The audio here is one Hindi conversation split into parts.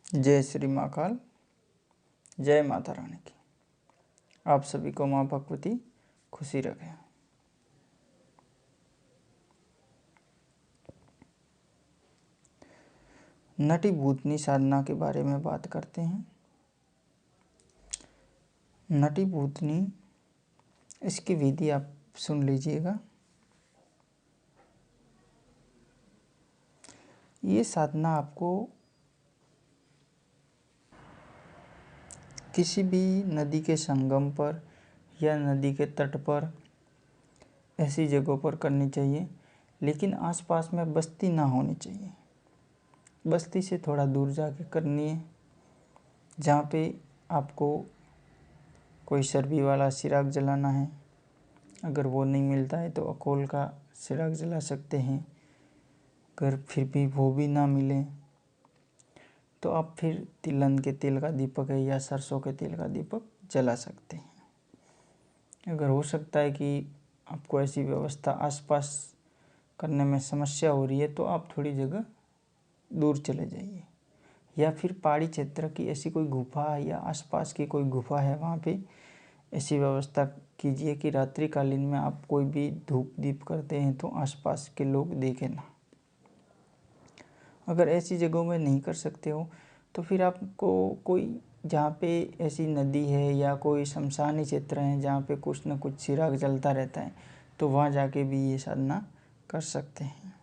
जय श्री महाकाल, जय माता रानी की। आप सभी को माँ भगवती खुशी रखे। नटी भूतनी साधना के बारे में बात करते हैं। नटी भूतनी, इसकी विधि आप सुन लीजिएगा। ये साधना आपको किसी भी नदी के संगम पर या नदी के तट पर ऐसी जगहों पर करनी चाहिए, लेकिन आसपास में बस्ती ना होनी चाहिए। बस्ती से थोड़ा दूर जाके करनी है, जहाँ पे आपको कोई चर्बी वाला चिराग जलाना है। अगर वो नहीं मिलता है तो अकोल का चिराग जला सकते हैं। अगर फिर भी वो भी ना मिले तो आप फिर तिलहन के तेल का दीपक है या सरसों के तेल का दीपक जला सकते हैं। अगर हो सकता है कि आपको ऐसी व्यवस्था आसपास करने में समस्या हो रही है तो आप थोड़ी जगह दूर चले जाइए, या फिर पहाड़ी क्षेत्र की ऐसी कोई गुफा या आसपास की कोई गुफा है, वहाँ पे ऐसी व्यवस्था कीजिए कि रात्रिकालीन में आप कोई भी धूप दीप करते हैं तो आसपास के लोग देखें ना। अगर ऐसी जगहों में नहीं कर सकते हो तो फिर आपको कोई जहाँ पे ऐसी नदी है या कोई शमशानी क्षेत्र है जहाँ पे कुछ न कुछ चिराग जलता रहता है, तो वहाँ जाके भी ये साधना कर सकते हैं।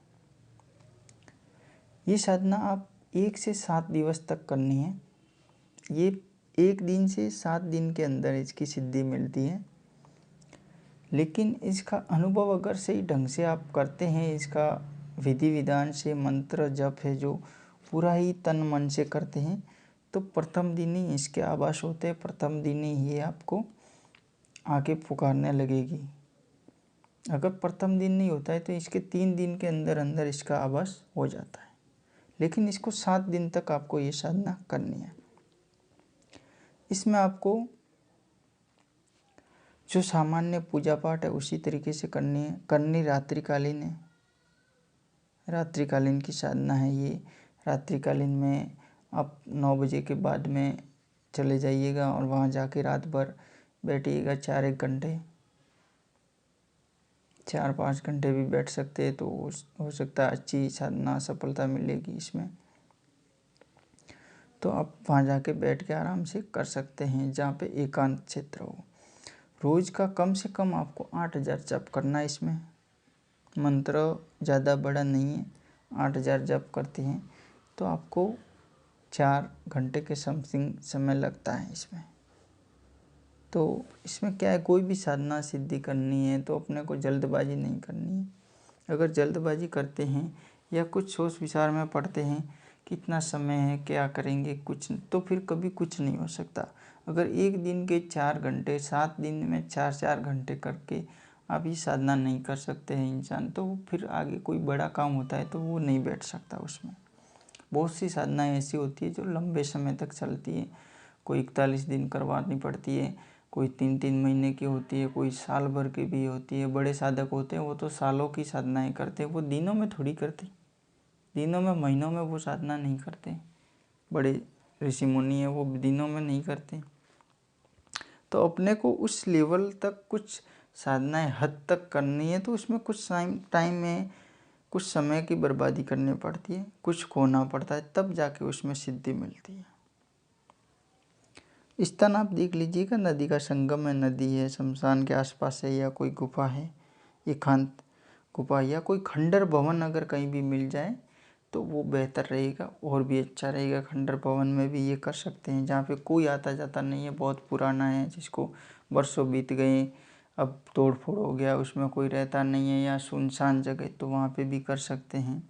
ये साधना आप 1 से 7 दिवस तक करनी है। ये 1 दिन से 7 दिन के अंदर इसकी सिद्धि मिलती है, लेकिन इसका अनुभव अगर सही ढंग से आप करते हैं, इसका विधि विधान से मंत्र जप है जो पूरा ही तन मन से करते हैं, तो प्रथम दिन ही इसके आभास होते हैं। प्रथम दिन ही ये आपको आके पुकारने लगेगी। अगर प्रथम दिन नहीं होता है तो इसके 3 दिन के अंदर अंदर इसका आभास हो जाता है, लेकिन इसको 7 दिन तक आपको ये साधना करनी है। इसमें आपको जो सामान्य पूजा पाठ है उसी तरीके से करनी है। करनी रात्रिकालीन है, रात्रिकालीन की साधना है ये। रात्रिकालीन में आप 9 बजे के बाद में चले जाइएगा और वहाँ जाके रात भर बैठिएगा। 4-1 घंटे, 4-5 घंटे भी बैठ सकते हैं तो हो सकता है अच्छी साधना सफलता मिलेगी इसमें। तो आप वहाँ जाके बैठ के आराम से कर सकते हैं, जहाँ पे एकांत क्षेत्र हो। रोज़ का कम से कम आपको 8000 जप करना है। इसमें मंत्र ज़्यादा बड़ा नहीं है। 8000 जप करते हैं तो आपको 4 घंटे के समथिंग समय लगता है इसमें। तो इसमें क्या है, कोई भी साधना सिद्धि करनी है तो अपने को जल्दबाजी नहीं करनी है। अगर जल्दबाजी करते हैं या कुछ सोच विचार में पड़ते हैं कितना समय है, क्या करेंगे, कुछ, तो फिर कभी कुछ नहीं हो सकता। अगर एक दिन के 4 घंटे, 7 दिन में 4-4 घंटे करके आप ये साधना नहीं कर सकते हैं इंसान, तो फिर आगे कोई बड़ा काम होता है तो वो नहीं बैठ सकता उसमें। बहुत सी साधनाएं ऐसी होती है जो लंबे समय तक चलती है। कोई 41 दिन करवानी पड़ती है, कोई 3-3 महीने की होती है, कोई साल भर की भी होती है। बड़े साधक होते हैं वो तो सालों की साधनाएं करते हैं, वो दिनों में थोड़ी करते, दिनों में महीनों में वो साधना नहीं करते। बड़े ऋषि मुनि है वो दिनों में नहीं करते। तो अपने को उस लेवल तक कुछ साधनाएं हद तक करनी है तो उसमें कुछ टाइम में कुछ समय की बर्बादी करनी पड़ती है, कुछ खोना पड़ता है, तब जाके उसमें सिद्धि मिलती है। स्थान आप देख लीजिएगा, नदी का संगम है, नदी है, शमशान के आसपास है, या कोई गुफा है, एकांत गुफा, या कोई खंडर भवन अगर कहीं भी मिल जाए तो वो बेहतर रहेगा और भी अच्छा रहेगा। खंडर भवन में भी ये कर सकते हैं जहाँ पे कोई आता जाता नहीं है, बहुत पुराना है, जिसको वर्षों बीत गए, अब तोड़ फोड़ हो गया, उसमें कोई रहता नहीं है, या सुनसान जगह, तो वहाँ पे भी कर सकते हैं।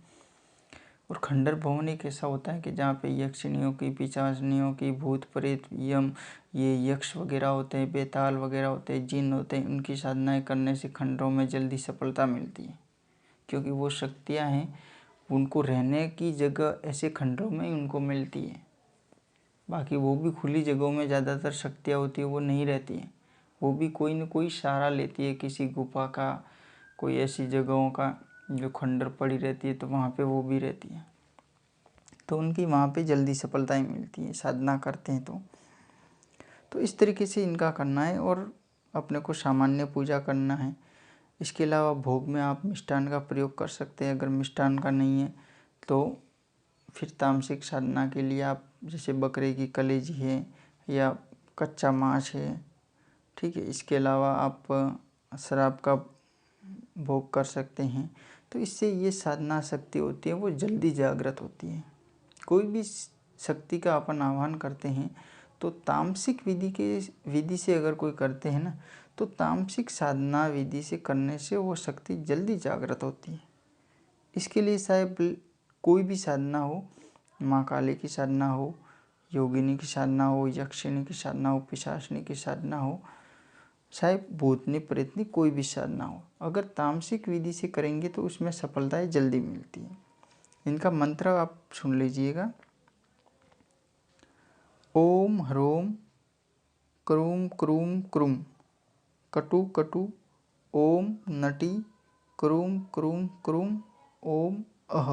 और खंडर भवन एक ऐसा होता है कि जहाँ पे यक्षिणियों की, पिशाचिनियों की, भूत प्रेत, यम, ये यक्ष वगैरह होते हैं, बेताल वगैरह होते हैं, जिन होते हैं, उनकी साधनाएं करने से खंडरों में जल्दी सफलता मिलती है, क्योंकि वो शक्तियाँ हैं, उनको रहने की जगह ऐसे खंडरों में ही उनको मिलती है। बाकी वो भी खुली जगहों में ज़्यादातर शक्तियाँ होती है वो नहीं रहती हैं, वो भी कोई न कोई सहारा लेती है, किसी गुफा का, कोई ऐसी जगहों का जो खंडर पड़ी रहती है, तो वहाँ पे वो भी रहती है। तो उनकी वहाँ पे जल्दी सफलताएं मिलती हैं साधना करते हैं। तो इस तरीके से इनका करना है और अपने को सामान्य पूजा करना है। इसके अलावा भोग में आप मिष्ठान का प्रयोग कर सकते हैं। अगर मिष्ठान का नहीं है तो फिर तामसिक साधना के लिए आप जैसे बकरे की कलेजी है या कच्चा मांस है, ठीक है। इसके अलावा आप शराब का भोग कर सकते हैं। तो इससे ये साधना शक्ति होती है वो जल्दी जागृत होती है। कोई भी शक्ति का अपन आह्वान करते हैं तो तामसिक विधि से अगर कोई करते हैं ना, तो तामसिक साधना विधि से करने से वो शक्ति जल्दी जागृत होती है। इसके लिए साहब कोई भी साधना हो, माँ काली की साधना हो, योगिनी की साधना हो, यक्षिणी की साधना हो, पिशाचिनी की साधना हो, साहब भूतनी प्रेतनी कोई भी साधना हो, अगर तामसिक विधि से करेंगे तो उसमें सफलताएं जल्दी मिलती है। इनका मंत्र आप सुन लीजिएगा। ओम ह्रोम क्रूम क्रूम क्रूम कटु कटु ओम नटी क्रूम क्रूम क्रूम ओम अह।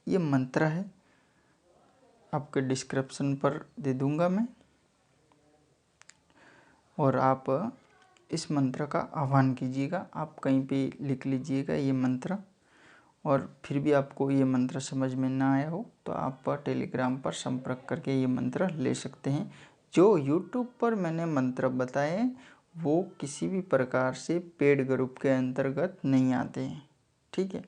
ये मंत्र है, आपके डिस्क्रिप्शन पर दे दूंगा मैं, और आप इस मंत्र का आह्वान कीजिएगा। आप कहीं पे लिख लीजिएगा ये मंत्र, और फिर भी आपको ये मंत्र समझ में ना आया हो तो आप टेलीग्राम पर संपर्क करके ये मंत्र ले सकते हैं। जो यूट्यूब पर मैंने मंत्र बताए वो किसी भी प्रकार से पेड ग्रुप के अंतर्गत नहीं आते हैं, ठीक है।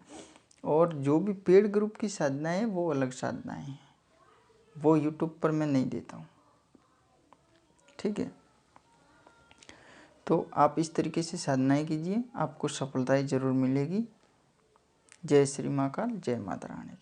और जो भी पेड ग्रुप की साधनाएं हैं वो अलग साधनाएं हैं, वो यूट्यूब पर मैं नहीं देता हूँ, ठीक है। तो आप इस तरीके से साधनाएं कीजिए, आपको सफलताएं जरूर मिलेगी। जय श्री महाकाल, जय माता रानी।